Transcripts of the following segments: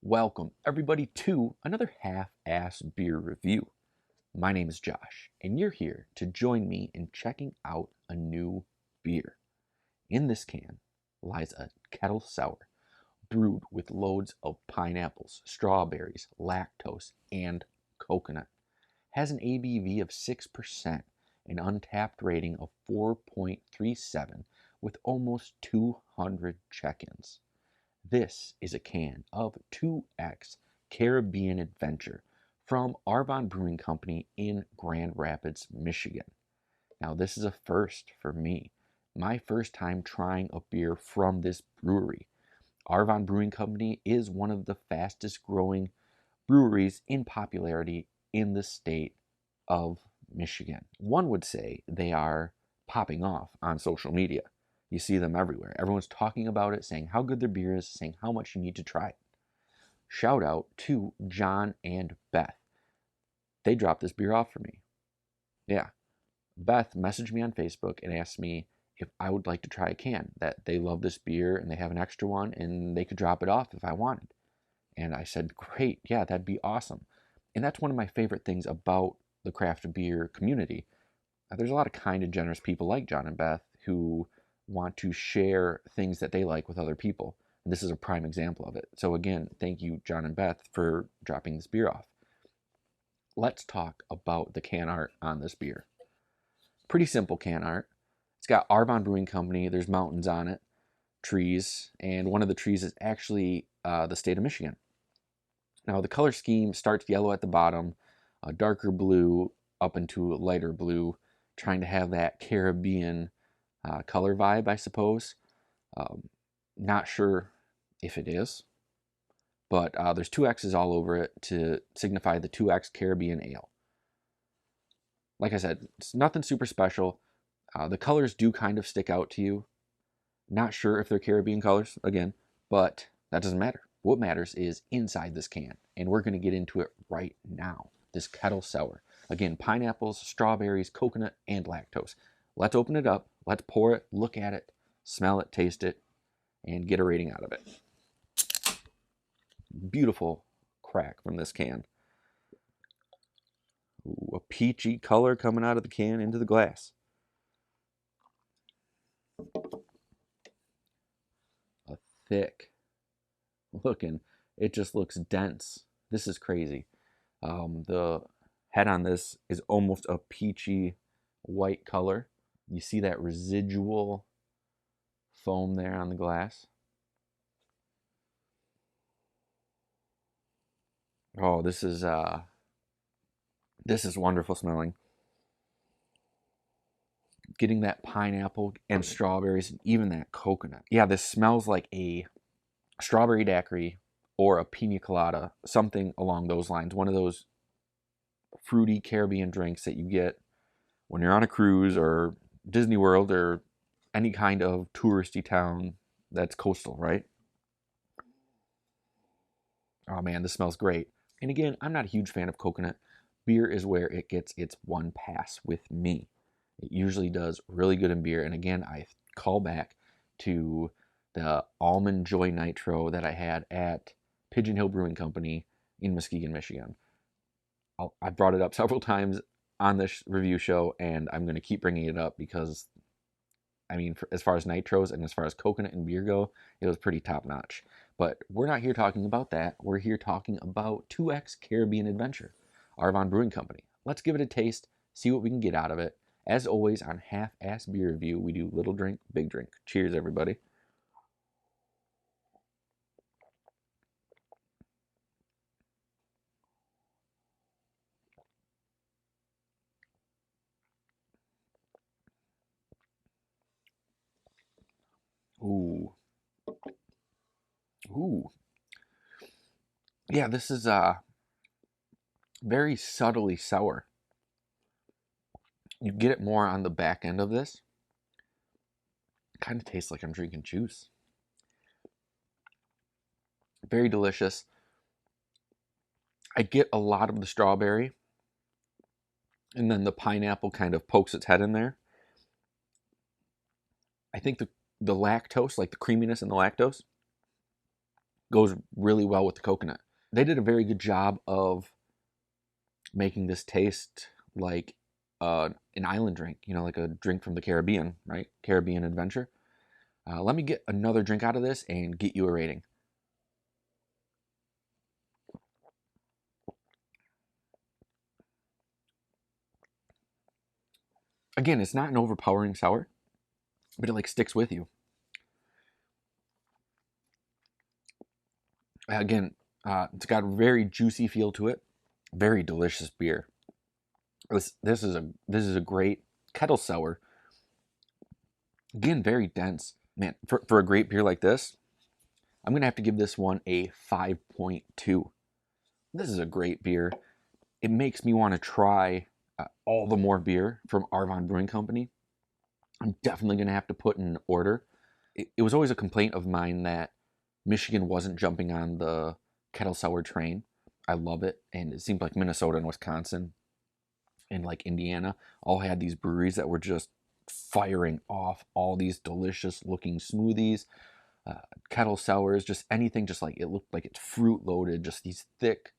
Welcome, everybody, to another half-ass beer review. My name is Josh, and you're here to join me in checking out a new beer. In this can lies a Kettle Sour, brewed with loads of pineapples, strawberries, lactose, and coconut. Has an ABV of 6%, an untapped rating of 4.37, with almost 200 check-ins. This is a can of 2X Caribbean Adventure from Arvon Brewing Company in Grand Rapids, Michigan. Now, this is a first for me. My first time trying a beer from this brewery. Arvon Brewing Company is one of the fastest growing breweries in popularity in the state of Michigan. One would say they are popping off on social media. You see them everywhere. Everyone's talking about it, saying how good their beer is, saying how much you need to try it. Shout out to John and Beth. They dropped this beer off for me. Yeah. Beth messaged me on Facebook and asked me if I would like to try a can, that they love this beer and they have an extra one and they could drop it off if I wanted. And I said, great, yeah, that'd be awesome. And that's one of my favorite things about the craft beer community. There's a lot of kind and generous people like John and Beth who want to share things that they like with other people. And this is a prime example of it. So again, thank you, John and Beth, for dropping this beer off. Let's talk about the can art on this beer. Pretty simple can art. It's got Arvon Brewing Company. There's mountains on it, trees, and one of the trees is actually the state of Michigan. Now, the color scheme starts yellow at the bottom, a darker blue up into a lighter blue, trying to have that Caribbean color vibe, I suppose. Not sure if it is, but there's two X's all over it to signify the 2X Caribbean Ale. Like I said, it's nothing super special. The colors do kind of stick out to you. Not sure if they're Caribbean colors, again, but that doesn't matter. What matters is inside this can, and we're going to get into it right now. This Kettle Sour. Again, pineapples, strawberries, coconut, and lactose. Let's open it up. Let's pour it, look at it, smell it, taste it, and get a rating out of it. Beautiful crack from this can. Ooh, a peachy color coming out of the can into the glass. A thick looking, it just looks dense. This is crazy. The head on this is almost a peachy white color. You see that residual foam there on the glass. Oh, this is wonderful smelling. Getting that pineapple and strawberries and even that coconut. Yeah, this smells like a strawberry daiquiri or a pina colada, something along those lines. One of those fruity Caribbean drinks that you get when you're on a cruise or Disney World or any kind of touristy town that's coastal, right? Oh man, this smells great. And again, I'm not a huge fan of coconut. Beer is where it gets its one pass with me. It usually does really good in beer. And again, I call back to the Almond Joy Nitro that I had at Pigeon Hill Brewing Company in Muskegon, Michigan. I've brought it up several times on this review show, and I'm going to keep bringing it up because, I mean, as far as nitros and as far as coconut and beer go, it was pretty top notch. But we're not here talking about that. We're here talking about 2X Caribbean Adventure, Arvon Brewing Company. Let's give it a taste, see what we can get out of it. As always, on Half-Ass Beer Review, we do little drink, big drink. Cheers, everybody. Ooh. Ooh. Yeah, this is very subtly sour. You get it more on the back end of this. It kind of tastes like I'm drinking juice. Very delicious. I get a lot of the strawberry, and then the pineapple kind of pokes its head in there. I think the lactose, like the creaminess in the lactose, Goes really well with the coconut. They did a very good job of making this taste like an island drink, like a drink from the Caribbean, right? Caribbean adventure. Let me get another drink out of this and get you a rating. Again, it's not an overpowering sour, but it like sticks with you. Again, it's got a very juicy feel to it. Very delicious beer. This is a great kettle sour. Again, very dense. Man, for a great beer like this, I'm gonna have to give this one a 5.2. This is a great beer. It makes me want to try all the more beer from Arvon Brewing Company. I'm definitely gonna have to put in an order. It was always a complaint of mine that Michigan wasn't jumping on the kettle sour train. I love it, and it seemed like Minnesota and Wisconsin and like Indiana all had these breweries that were just firing off all these delicious looking smoothies, kettle sours, just anything, just like it looked like it's fruit loaded, just these thick,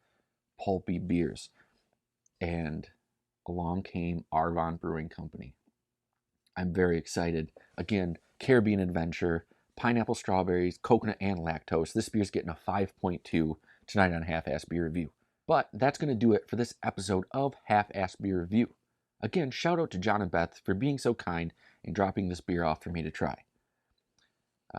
pulpy beers. And along came Arvon Brewing Company. I'm very excited. Again, Caribbean Adventure, pineapple, strawberries, coconut, and lactose. This beer's getting a 5.2 tonight on Half-Ass Beer Review. But that's going to do it for this episode of Half-Ass Beer Review. Again, shout out to John and Beth for being so kind and dropping this beer off for me to try.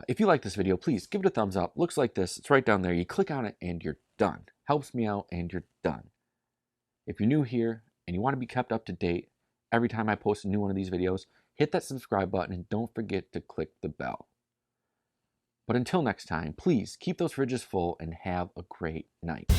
If you like this video, please give it a thumbs up. Looks like this. It's right down there. You click on it and you're done. Helps me out and you're done. If you're new here and you want to be kept up to date every time I post a new one of these videos, hit that subscribe button and don't forget to click the bell. But until next time, please keep those fridges full and have a great night.